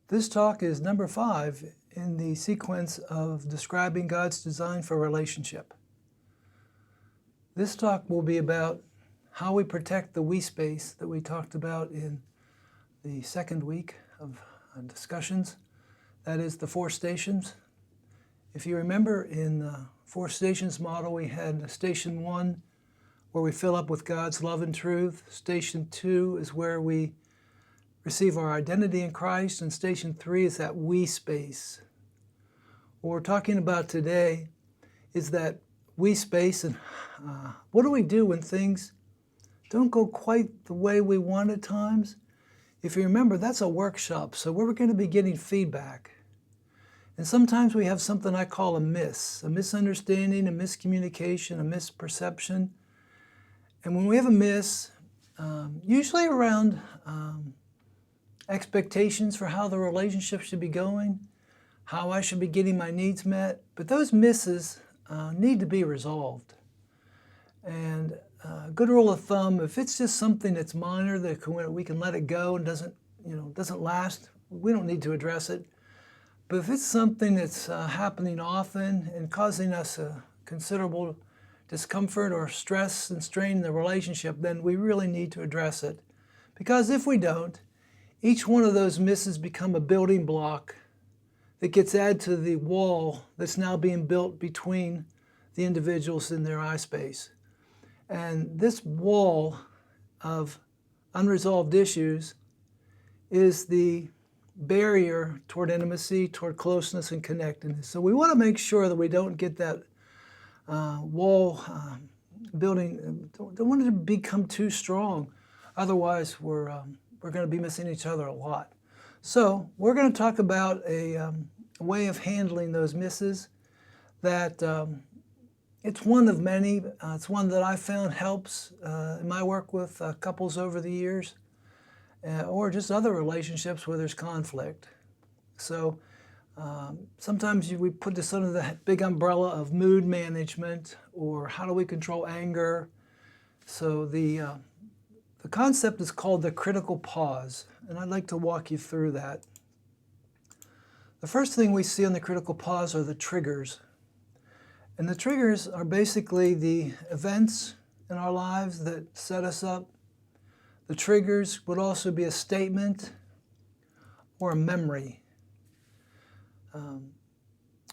This talk is number 5 in the sequence of describing God's design for relationship. This talk will be about how we protect the we space that we talked about in the second week of discussions. That is the 4 stations. If you remember, in the 4 stations model, we had station 1 where we fill up with God's love and truth. Station 2 is where we receive our identity in Christ, and station 3 is that we space. What we're talking about today is that we space, and what do we do when things don't go quite the way we want at times? If you remember, that's a workshop, so we're going to be getting feedback. And sometimes we have something I call a misunderstanding, a miscommunication, a misperception. And when we have a miss, usually around expectations for how the relationship should be going, how I should be getting my needs met, but those misses need to be resolved. And a good rule of thumb, if it's just something that's minor that we can let it go and doesn't last, we don't need to address it. But if it's something that's happening often and causing us a considerable discomfort or stress and strain in the relationship, then we really need to address it. Because if we don't, each one of those misses become a building block that gets added to the wall that's now being built between the individuals in their eye space. And this wall of unresolved issues is the barrier toward intimacy, toward closeness and connectedness. So we want to make sure that we don't get that wall building, don't want it to become too strong. Otherwise, we're going to be missing each other a lot. So we're going to talk about a way of handling those misses that it's one of many. It's one that I found helps in my work with couples over the years, or just other relationships where there's conflict. So sometimes we put this under the big umbrella of mood management, or how do we control anger. So the concept is called the critical pause, and I'd like to walk you through that. The first thing we see on the critical pause are the triggers. And the triggers are basically the events in our lives that set us up. The triggers would also be a statement or a memory.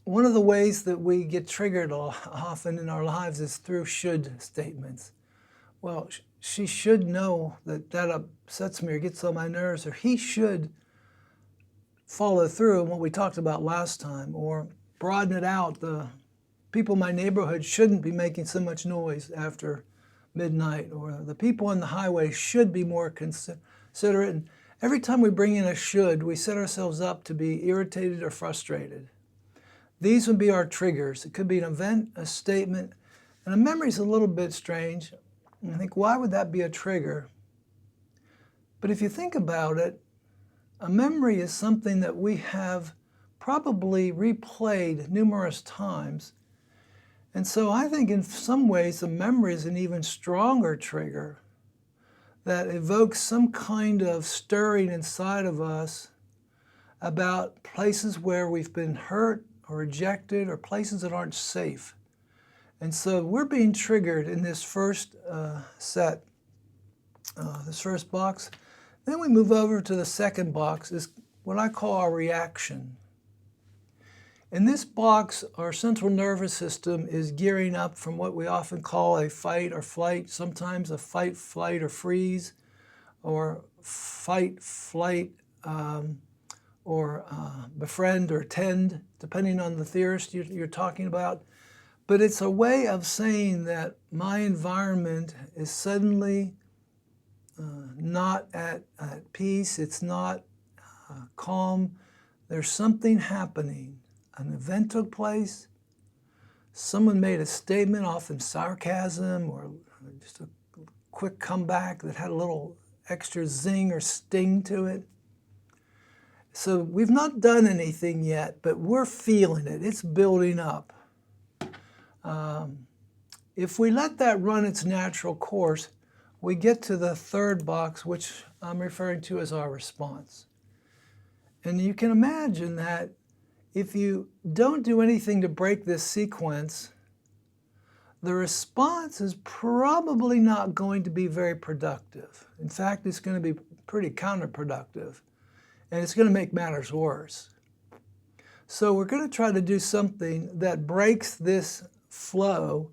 One of the ways that we get triggered often in our lives is through should statements. Well, she should know that that upsets me or gets on my nerves, or he should follow through on what we talked about last time, or broaden it out. The people in my neighborhood shouldn't be making so much noise after midnight, or the people on the highway should be more considerate. And every time we bring in a should, we set ourselves up to be irritated or frustrated. These would be our triggers. It could be an event, a statement, and a memory is a little bit strange. And I think, why would that be a trigger? But if you think about it, a memory is something that we have probably replayed numerous times. And so I think in some ways a memory is an even stronger trigger that evokes some kind of stirring inside of us about places where we've been hurt or rejected, or places that aren't safe. And so we're being triggered in this first set, this first box. Then we move over to the second box, is what I call our reaction. In this box, our central nervous system is gearing up from what we often call a fight or flight, sometimes a fight, flight, or freeze, or fight, flight, or befriend or tend, depending on the theorist you're talking about. But it's a way of saying that my environment is suddenly not at peace, it's not calm. There's something happening. An event took place, someone made a statement, often sarcasm or just a quick comeback that had a little extra zing or sting to it. So we've not done anything yet, but we're feeling it. It's building up. If we let that run its natural course, we get to the third box, which I'm referring to as our response. And you can imagine that if you don't do anything to break this sequence, the response is probably not going to be very productive. In fact, it's going to be pretty counterproductive, and it's going to make matters worse. So we're going to try to do something that breaks this flow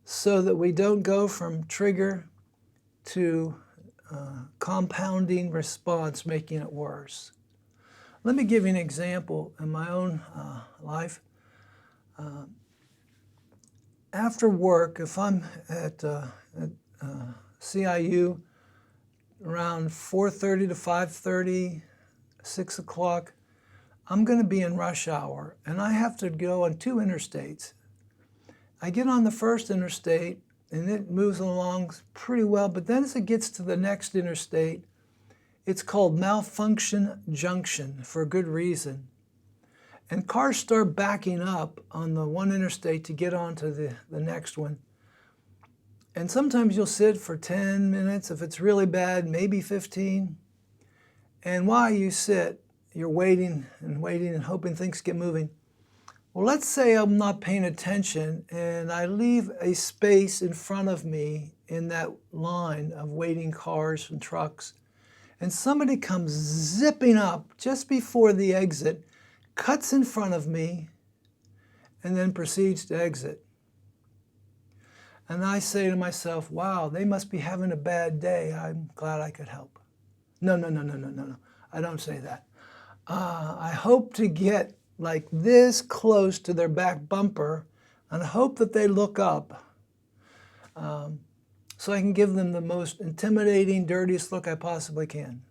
so that we don't go from trigger to compounding response, making it worse. Let me give you an example in my own life. After work, if I'm at CIU around 4:30 to 5:30, 6 o'clock, I'm going to be in rush hour, and I have to go on 2 interstates. I get on the first interstate, and it moves along pretty well, but then as it gets to the next interstate, it's called malfunction junction for a good reason. And cars start backing up on the one interstate to get onto the next one. And sometimes you'll sit for 10 minutes, if it's really bad, maybe 15. And while you sit, you're waiting and hoping things get moving. Well, let's say I'm not paying attention and I leave a space in front of me in that line of waiting cars and trucks, and somebody comes zipping up just before the exit, cuts in front of me, and then proceeds to exit. And I say to myself, wow, they must be having a bad day. I'm glad I could help. No. I don't say that. I hope to get like this close to their back bumper and hope that they look up so I can give them the most intimidating, dirtiest look I possibly can.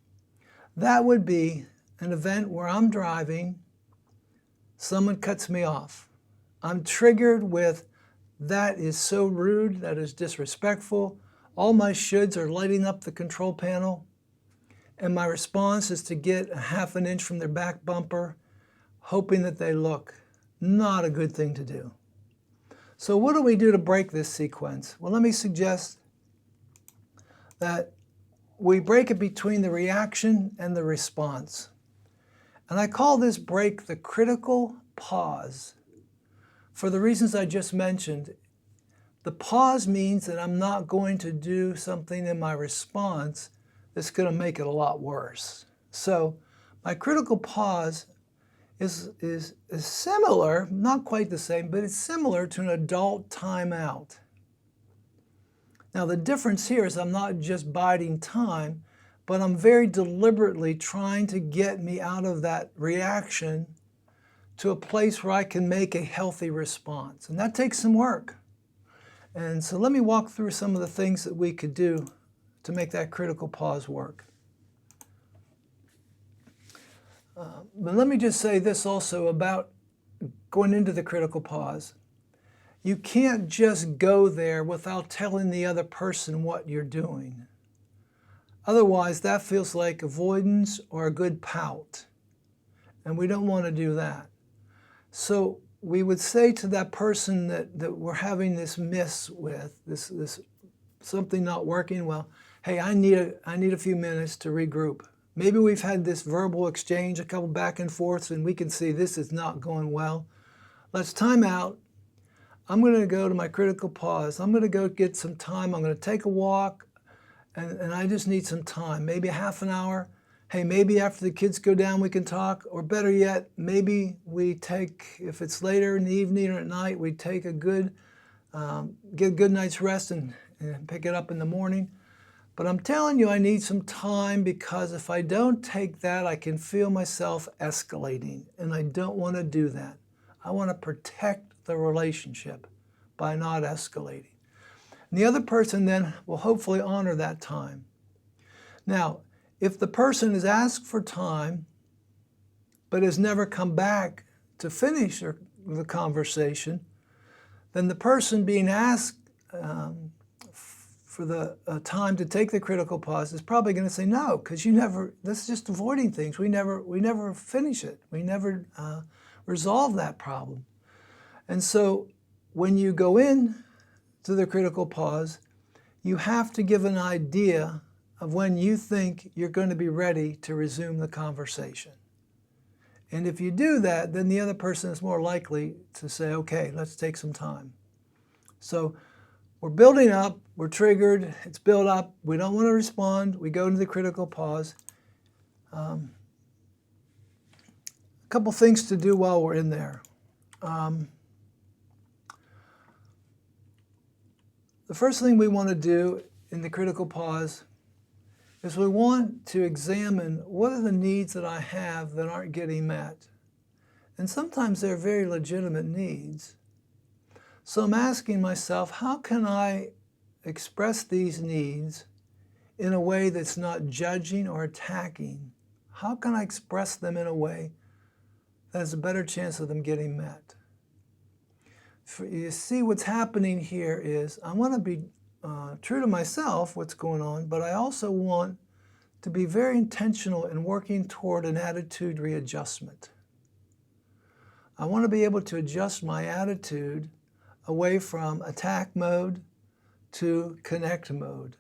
That would be an event where I'm driving, someone cuts me off. I'm triggered with, that is so rude, that is disrespectful. All my shoulds are lighting up the control panel. And my response is to get a half an inch from their back bumper, hoping that they look. Not a good thing to do. So what do we do to break this sequence? Well, let me suggest that we break it between the reaction and the response. And I call this break the critical pause. For the reasons I just mentioned, the pause means that I'm not going to do something in my response that's going to make it a lot worse. So my critical pause is similar, not quite the same, but it's similar to an adult timeout. Now the difference here is I'm not just biding time, but I'm very deliberately trying to get me out of that reaction to a place where I can make a healthy response. And that takes some work. And so let me walk through some of the things that we could do to make that critical pause work. But let me just say this also about going into the critical pause. You can't just go there without telling the other person what you're doing. Otherwise, that feels like avoidance or a good pout. And we don't want to do that. So we would say to that person that we're having this miss with, this something not working well, hey, I need a few minutes to regroup. Maybe we've had this verbal exchange, a couple back and forths, and we can see this is not going well. Let's time out. I'm going to go to my critical pause. I'm going to go get some time. I'm going to take a walk, and I just need some time, maybe a half an hour. Hey, maybe after the kids go down we can talk, or better yet, maybe we take, if it's later in the evening or at night, we take a get a good night's rest and pick it up in the morning. But I'm telling you I need some time, because if I don't take that, I can feel myself escalating, and I don't want to do that. I want to protect the relationship by not escalating. And the other person then will hopefully honor that time. Now, if the person has asked for time but has never come back to finish the conversation, then the person being asked for the time to take the critical pause is probably going to say no, because that's just avoiding things. We never finish it. We never resolve that problem. And so when you go in to the critical pause, you have to give an idea of when you think you're going to be ready to resume the conversation. And if you do that, then the other person is more likely to say, okay, let's take some time. So we're building up, we're triggered, it's built up, we don't want to respond, we go into the critical pause. A couple things to do while we're in there. The first thing we want to do in the critical pause is we want to examine what are the needs that I have that aren't getting met. And sometimes they're very legitimate needs. So I'm asking myself, how can I express these needs in a way that's not judging or attacking? How can I express them in a way that has a better chance of them getting met? You see, what's happening here is I want to be true to myself, what's going on, but I also want to be very intentional in working toward an attitude readjustment. I want to be able to adjust my attitude away from attack mode to connect mode.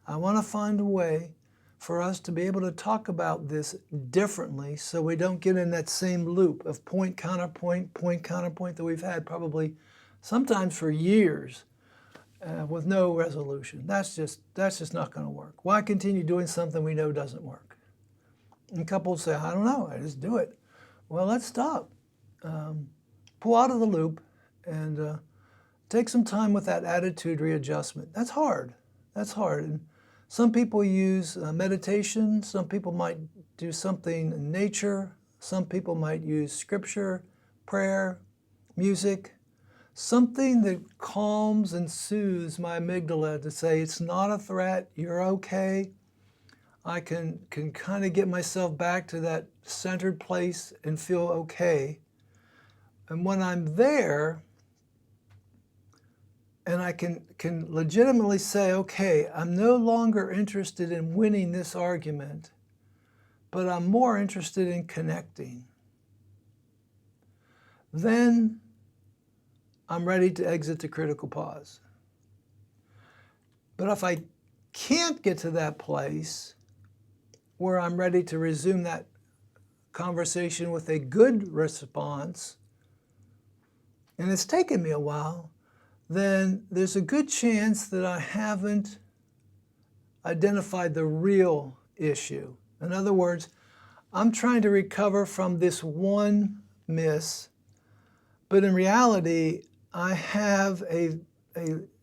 I want to find a way for us to be able to talk about this differently so we don't get in that same loop of point, counterpoint that we've had probably sometimes for years with no resolution. That's just not going to work. Why continue doing something we know doesn't work? And couples say, I don't know, I just do it. Well, let's stop. Pull out of the loop and take some time with that attitude readjustment. That's hard. That's hard. And some people use meditation. Some people might do something in nature. Some people might use scripture, prayer, music, something that calms and soothes my amygdala to say it's not a threat, you're okay. I can kind of get myself back to that centered place and feel okay. And when I'm there, and I can legitimately say, okay, I'm no longer interested in winning this argument, but I'm more interested in connecting. Then I'm ready to exit the critical pause. But if I can't get to that place where I'm ready to resume that conversation with a good response, and it's taken me a while, then there's a good chance that I haven't identified the real issue. In other words, I'm trying to recover from this one miss, but in reality, I have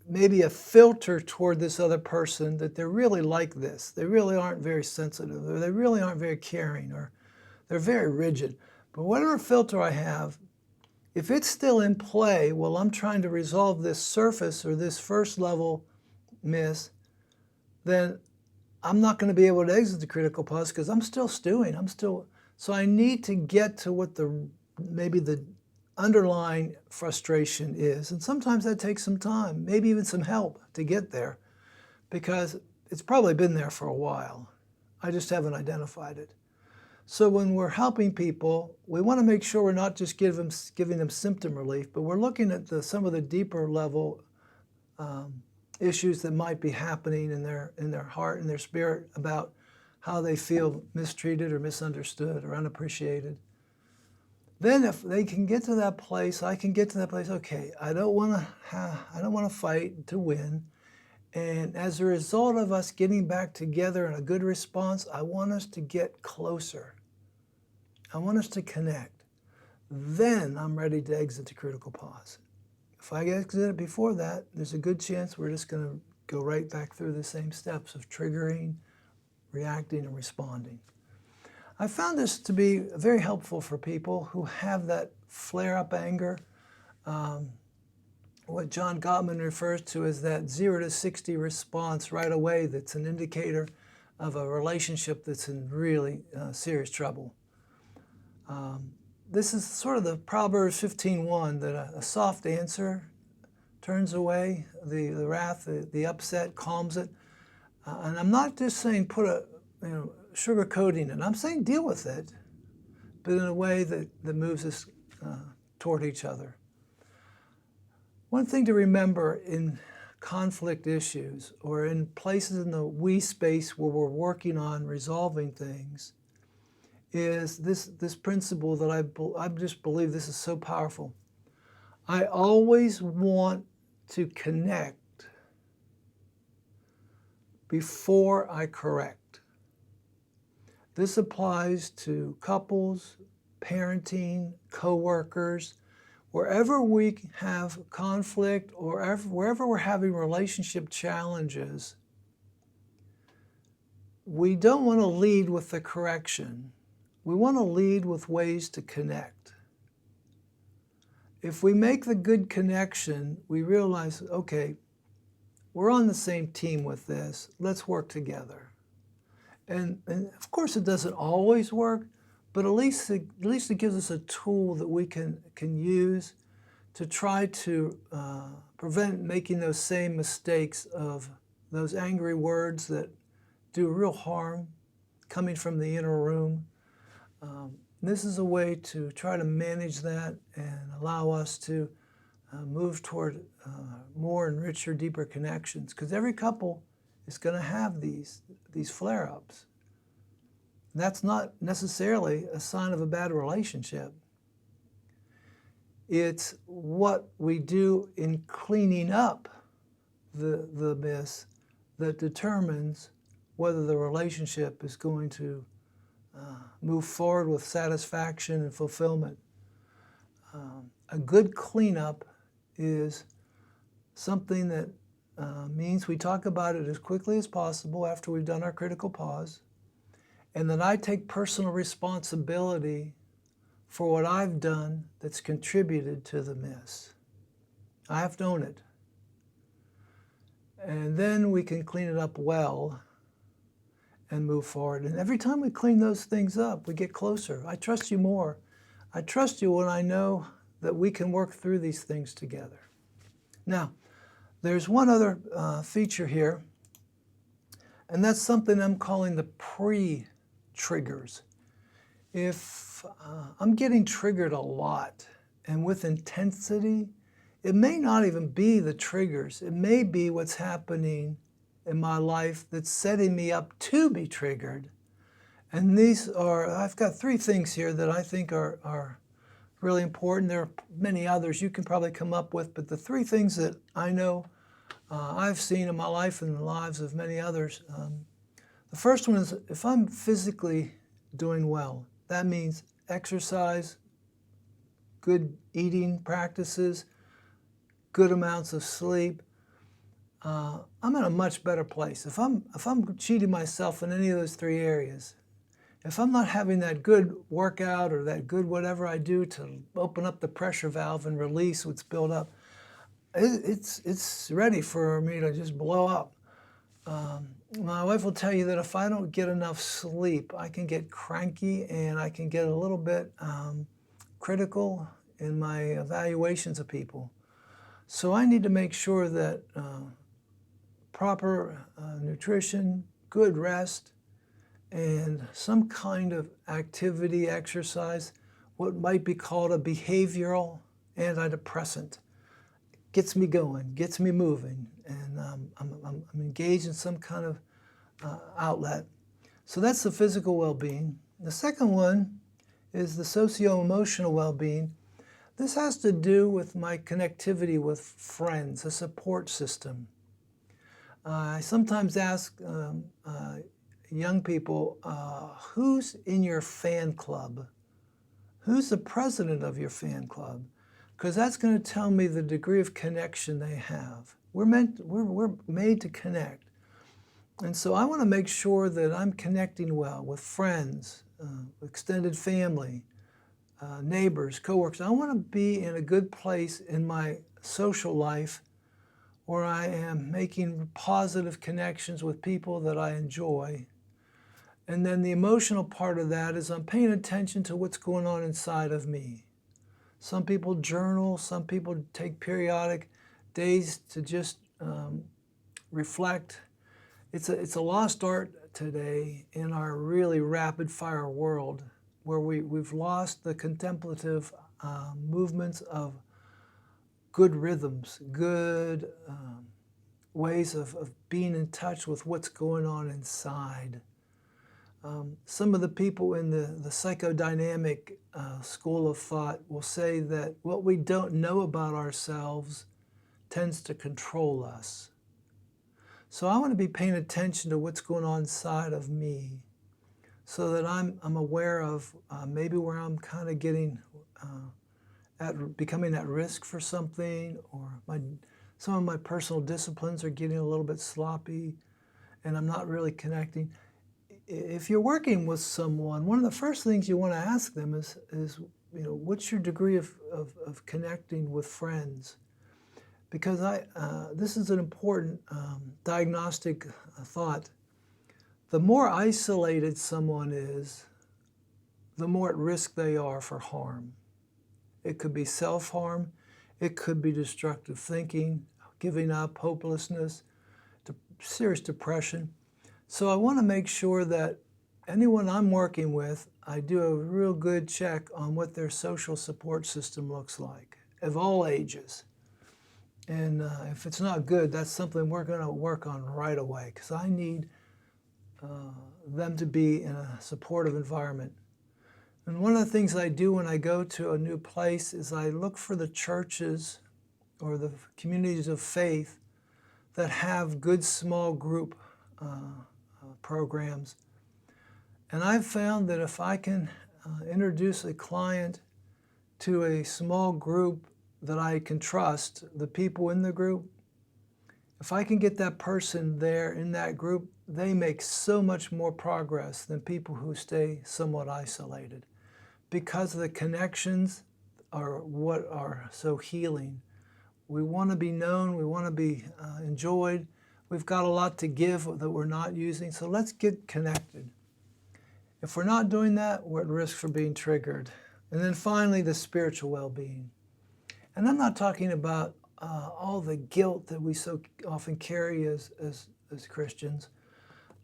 maybe a filter toward this other person that they're really like this. They really aren't very sensitive, or they really aren't very caring, or they're very rigid. But whatever filter I have, if it's still in play while I'm trying to resolve this surface or this first level miss, then I'm not going to be able to exit the critical pause because I'm still stewing. So I need to get to what maybe the underlying frustration is. And sometimes that takes some time, maybe even some help to get there, because it's probably been there for a while. I just haven't identified it. So when we're helping people, we want to make sure we're not just giving them symptom relief, but we're looking at some of the deeper level issues that might be happening in their heart and their spirit about how they feel mistreated or misunderstood or unappreciated. Then if they can get to that place, I can get to that place, okay, I don't want to fight to win. And as a result of us getting back together in a good response, I want us to get closer. I want us to connect. Then I'm ready to exit the critical pause. If I exit it before that, there's a good chance we're just going to go right back through the same steps of triggering, reacting, and responding. I found this to be very helpful for people who have that flare-up anger. What John Gottman refers to as that 0 to 60 response right away that's an indicator of a relationship that's in really serious trouble. This is sort of the Proverbs 15:1, that a soft answer turns away the wrath, the upset, calms it. And I'm not just saying put sugar coating in it. I'm saying deal with it, but in a way that moves us toward each other. One thing to remember in conflict issues or in places in the we space where we're working on resolving things is this principle that I just believe this is so powerful. I always want to connect before I correct. This applies to couples, parenting, coworkers, wherever we have conflict or wherever we're having relationship challenges. We don't want to lead with the correction. We want to lead with ways to connect. If we make the good connection, we realize, okay, we're on the same team with this. Let's work together. And of course, it doesn't always work, but at least it gives us a tool that we can use to try to prevent making those same mistakes of those angry words that do real harm coming from the inner room. This is a way to try to manage that and allow us to move toward more and richer, deeper connections. Because every couple is going to have these flare-ups. That's not necessarily a sign of a bad relationship. It's what we do in cleaning up the mess that determines whether the relationship is going to move forward with satisfaction and fulfillment. A good cleanup is something that means we talk about it as quickly as possible after we've done our critical pause, and that I take personal responsibility for what I've done that's contributed to the mess. I have to own it. And then we can clean it up well and move forward. And every time we clean those things up, we get closer. I trust you more. I trust you when I know that we can work through these things together. Now, there's one other feature here, and that's something I'm calling the pre-triggers. If I'm getting triggered a lot and with intensity, it may not even be the triggers. It may be what's happening in my life that's setting me up to be triggered. And these are, I've got 3 things here that I think are really important. There are many others you can probably come up with, but the 3 things that I know I've seen in my life and the lives of many others. The first one is if I'm physically doing well, that means exercise, good eating practices, good amounts of sleep. I'm in a much better place. If I'm cheating myself in any of those 3 areas, if I'm not having that good workout or that good whatever I do to open up the pressure valve and release what's built up, it's ready for me to just blow up. My wife will tell you that if I don't get enough sleep, I can get cranky and I can get a little bit critical in my evaluations of people. So I need to make sure that proper nutrition, good rest, and some kind of activity, exercise, what might be called a behavioral antidepressant, gets me going, gets me moving, and I'm engaged in some kind of outlet. So that's the physical well-being. The second one is the socio-emotional well-being. This has to do with my connectivity with friends, a support system. I sometimes ask young people, who's in your fan club? Who's the president of your fan club? Because that's going to tell me the degree of connection they have. We're made to connect. And so I want to make sure that I'm connecting well with friends, extended family, neighbors, coworkers. I want to be in a good place in my social life where I am making positive connections with people that I enjoy. And then the emotional part of that is I'm paying attention to what's going on inside of me. Some people journal, some people take periodic days to just reflect. It's a lost art today in our really rapid fire world where we've lost the contemplative movements of good rhythms, good ways of being in touch with what's going on inside. Some of the people in the psychodynamic school of thought will say that what we don't know about ourselves tends to control us. So I want to be paying attention to what's going on inside of me, so that I'm aware of maybe where I'm kind of getting becoming at risk for something, or some of my personal disciplines are getting a little bit sloppy, and I'm not really connecting. If you're working with someone, one of the first things you want to ask them is what's your degree of connecting with friends? Because this is an important diagnostic thought. The more isolated someone is, the more at risk they are for harm. It could be self-harm, it could be destructive thinking, giving up, hopelessness, serious depression. So I want to make sure that anyone I'm working with, I do a real good check on what their social support system looks like, of all ages. And if it's not good, that's something we're going to work on right away, because I need them to be in a supportive environment. And one of the things I do when I go to a new place is I look for the churches or the communities of faith that have good small group programs. And I've found that if I can introduce a client to a small group that I can trust, the people in the group, if I can get that person there in that group, they make so much more progress than people who stay somewhat isolated, because the connections are what are so healing. We want to be known, we want to be enjoyed. We've got a lot to give that we're not using, so let's get connected. If we're not doing that, we're at risk for being triggered. And then finally, the spiritual well-being. And I'm not talking about all the guilt that we so often carry as Christians.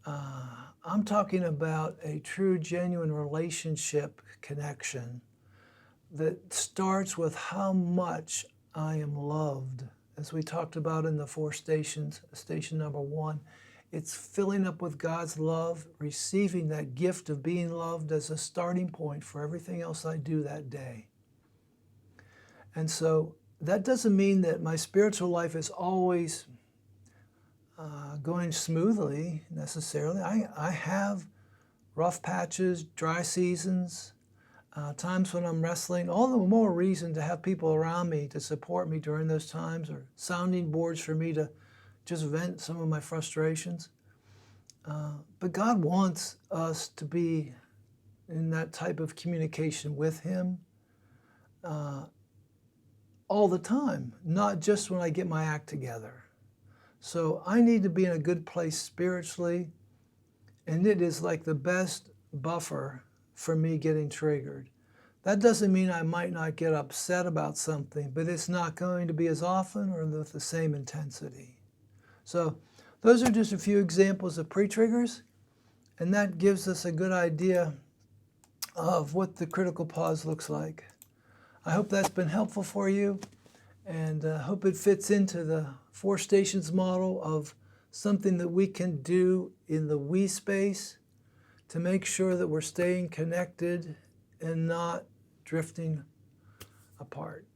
I'm talking about a true, genuine relationship connection that starts with how much I am loved. As we talked about in the 4 stations, station number 1, it's filling up with God's love, receiving that gift of being loved as a starting point for everything else I do that day. And so that doesn't mean that my spiritual life is always going smoothly necessarily. I have rough patches, dry seasons, times when I'm wrestling. All the more reason to have people around me to support me during those times, or sounding boards for me to just vent some of my frustrations. But God wants us to be in that type of communication with Him all the time, not just when I get my act together. So I need to be in a good place spiritually, and it is like the best buffer for me getting triggered. That doesn't mean I might not get upset about something, but it's not going to be as often or with the same intensity. So those are just a few examples of pre-triggers, and that gives us a good idea of what the critical pause looks like. I hope that's been helpful for you, and hope it fits into the 4 stations model of something that we can do in the we space to make sure that we're staying connected and not drifting apart.